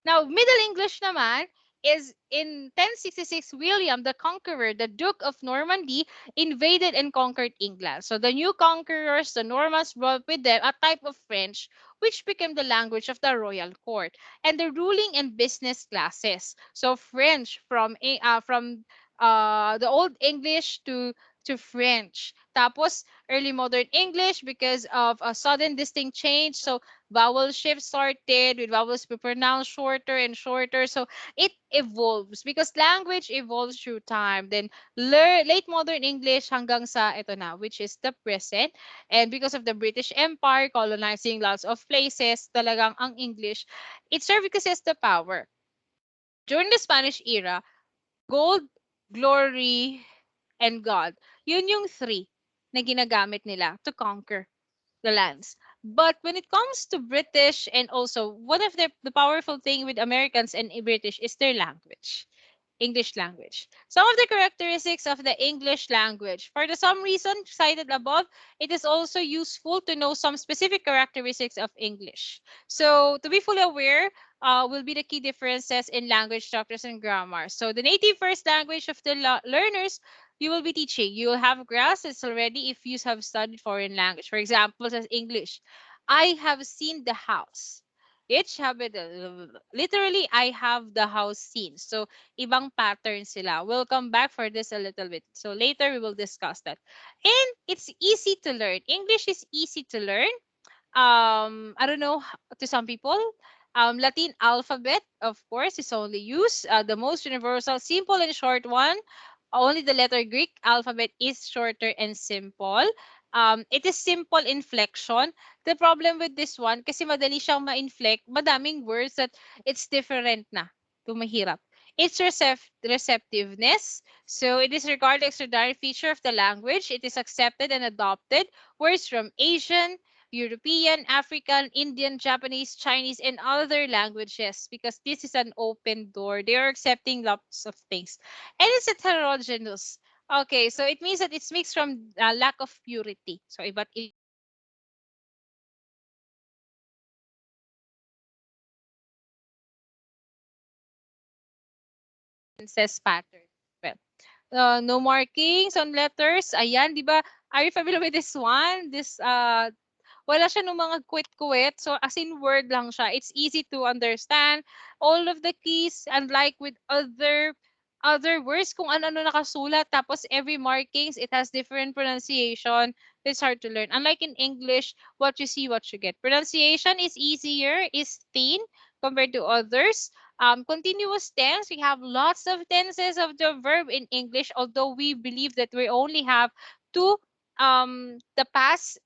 Now, Middle English naman is in 1066, William the Conqueror, the Duke of Normandy, invaded and conquered England. So the new conquerors, the Normans, brought with them a type of French which became the language of the royal court and the ruling and business classes. So French from the Old English to French. Tapos early modern English because of a sudden distinct change. So vowel shift started with vowels be pronounced shorter and shorter. So it evolves because language evolves through time. Then late modern English hanggang sa ito na, which is the present. And because of the British Empire colonizing lots of places, talagang ang English, it served because it's the power. During the Spanish era, gold, glory, and God, yun yung three na ginagamit nila to conquer the lands. But when it comes to British and also one of the powerful thing with Americans and British is their language. English language. Some of the characteristics of the English language. For the some reason cited above, it is also useful to know some specific characteristics of English. So to be fully aware, will be the key differences in language structures and grammar. So the native first language of the learners you will be teaching. You will have grasp it's already if you have studied foreign language. For example, as English, I have seen the house. Each habit, literally, I have the house seen. So ibang pattern sila. We'll come back for this a little bit. So later we will discuss that. And it's easy to learn. English is easy to learn. I don't know to some people. Latin alphabet, of course, is only used. The most universal, simple and short one. Only the letter Greek alphabet is shorter and simple. It is simple inflection. The problem with this one, kasi madali siyang ma-inflect, madaming words that it's different na. To mahirap. It's receptiveness. So it is regarded as a extraordinary feature of the language. It is accepted and adopted. Words from Asian, European, African, Indian, Japanese, Chinese, and other languages because this is an open door. They are accepting lots of things. And it's heterogeneous. Okay, so it means that it's mixed from lack of purity. So iba't ibang sentences pattern. Well, no markings on letters. Ayan, di ba? Are you familiar with this one? Wala siya nung mga quit-quit. So, as in word lang siya. It's easy to understand. All of the keys, unlike with other words, kung ano-ano nakasulat, tapos every markings, it has different pronunciation. It's hard to learn. Unlike in English, what you see, what you get. Pronunciation is easier, is thin compared to others. Continuous tense, we have lots of tenses of the verb in English, although we believe that we only have two the past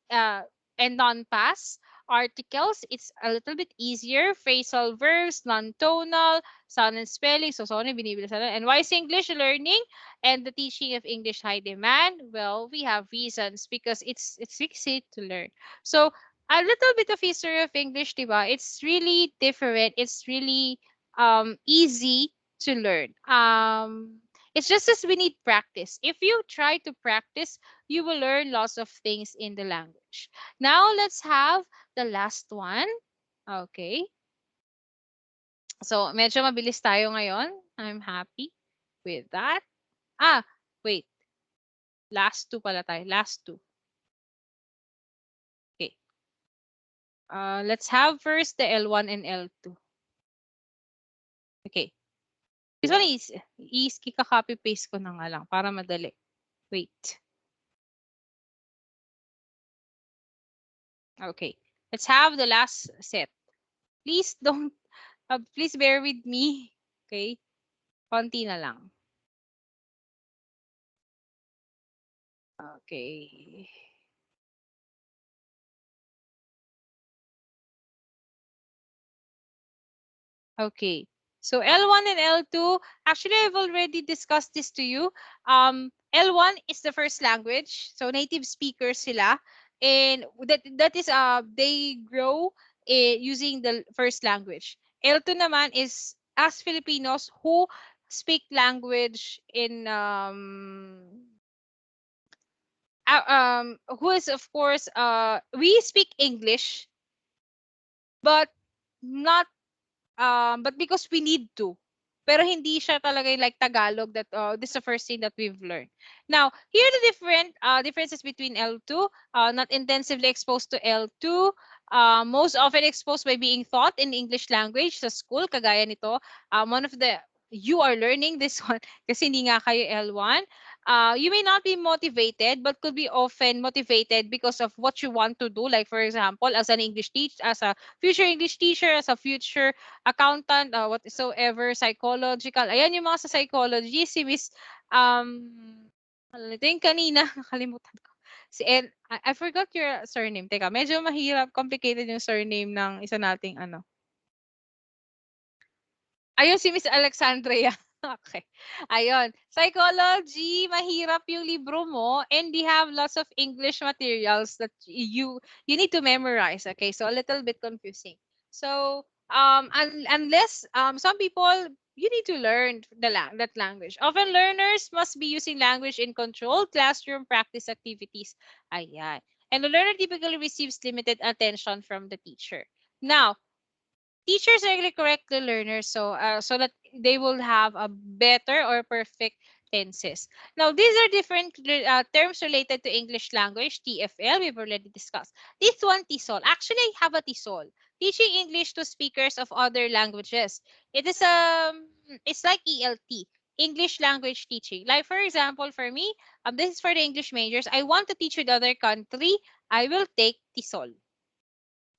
and non-past articles. It's a little bit easier. Phrasal verbs, non-tonal, sound and spelling. So, sorry, binibili sa and why is English learning and the teaching of English high demand? Well, we have reasons because it's easy to learn. So, a little bit of history of English, diba? It's really different. It's really easy to learn. It's just as we need practice. If you try to practice, you will learn lots of things in the language. Now let's have the last one. Okay. So medyo mabilis tayo ngayon. I'm happy with that. Ah, wait. Last two pala tayo. Last two. Okay. Let's have first the L1 and L2. Okay. This one is kika-copy paste ko na nga lang para madali. Wait. Okay. Let's have the last set. Please don't, please bear with me. Okay? Konti na lang. Okay. Okay. So L1 and L2, actually I've already discussed this to you. L1 is the first language. So native speakers sila. and that is they grow using the first language. L2 naman is as Filipinos who speak language in who is of course we speak English, but not but because we need to. Pero hindi siya talaga yung like Tagalog that this is the first thing that we've learned. Now, here are the differences between L2. Not intensively exposed to L2. Most often exposed by being taught in English language sa school, kagaya nito. One of the you are learning this one kasi hindi nga kayo L1. You may not be motivated but could be often motivated because of what you want to do. Like for example, as an English teacher, as a future English teacher, as a future accountant, whatsoever, psychological. Ayan yung mga sa psychology, si Miss, ano nito yung kanina, nakalimutan ko. I forgot your surname. Teka, medyo mahirap, complicated yung surname ng isa nating ano. Ayun si Miss Alexandria. Okay. Ayun. Psychology, mahirap yung libro mo and they have lots of English materials that you need to memorize. Okay, so a little bit confusing. So, unless some people you need to learn that language. Often learners must be using language in controlled classroom practice activities. Ayan. And the learner typically receives limited attention from the teacher. Now, teachers really correct the learners so that they will have a better or perfect tenses. Now, these are different terms related to English language. TFL, we've already discussed. This one, TESOL. Actually, I have a TESOL. Teaching English to speakers of other languages. It is it's like ELT. English language teaching. Like for example, for me, this is for the English majors. I want to teach with other country. I will take TESOL.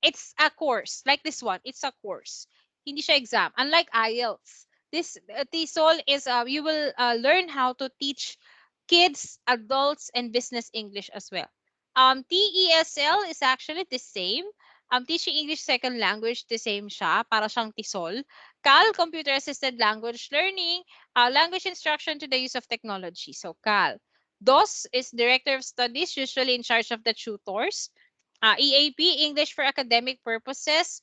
It's a course like this one. It's a course. Hindi siya exam. Unlike IELTS, this TESOL is you will learn how to teach kids, adults, and business English as well. TESL is actually the same. Teaching English second language, the same siya. Para siyang TESOL. CAL, Computer Assisted Language Learning, language instruction to the use of technology. So CAL. DOS is Director of Studies, usually in charge of the tutors. EAP, English for Academic Purposes.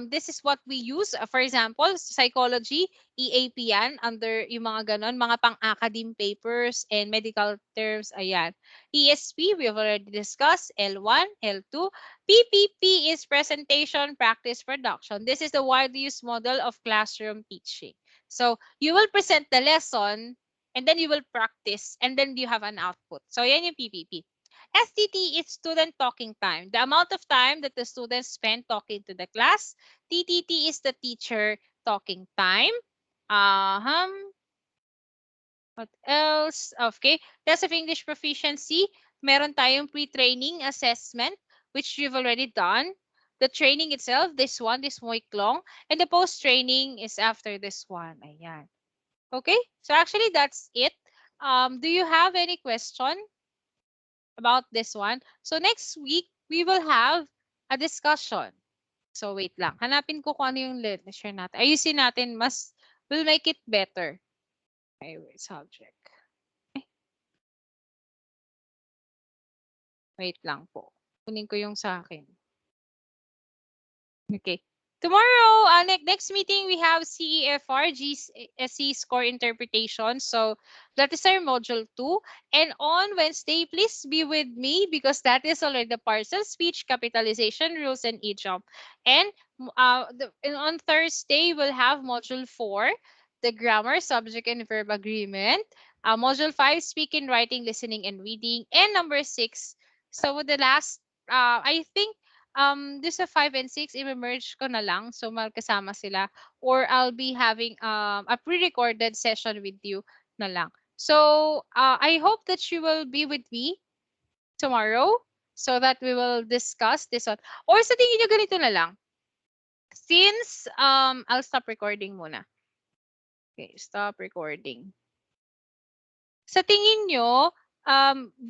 This is what we use. For example, psychology, EAP yan, under yung mga ganon, mga pang-academe papers and medical terms, ayan. ESP, we have already discussed, L1, L2. PPP is Presentation, Practice, Production. This is the widely used model of classroom teaching. So, you will present the lesson, and then you will practice, and then you have an output. So, yan yung PPP. STT is student talking time. The amount of time that the students spend talking to the class. TTT is the teacher talking time. Um, what else? Okay. Test of English proficiency. Meron tayong pre-training assessment, which you've already done. The training itself, this week long. And the post-training is after this one. Ayan. Okay. So actually, that's it. Do you have any question about this one? So next week, we will have a discussion. So wait lang. Hanapin ko kung ano yung share natin. Ayusin natin. We'll make it better. Okay, wait, subject. Eh, wait lang po. Kunin ko yung sa akin. Okay. Tomorrow, next meeting, we have CEFR, GSC score interpretation. So that is our module 2. And on Wednesday, please be with me because that is already the parcel speech, capitalization, rules, and e-jump. And on Thursday, we'll have module 4, the grammar, subject, and verb agreement. Module 5, speaking, writing, listening, and reading. And number 6, so the last, I think, this sa 5 and 6, i-merge ko na lang. So, magkasama sila. Or I'll be having a pre-recorded session with you na lang. So, I hope that you will be with me tomorrow so that we will discuss this one. Or sa tingin nyo, ganito na lang. Since, I'll stop recording muna. Okay, stop recording. Sa tingin nyo, do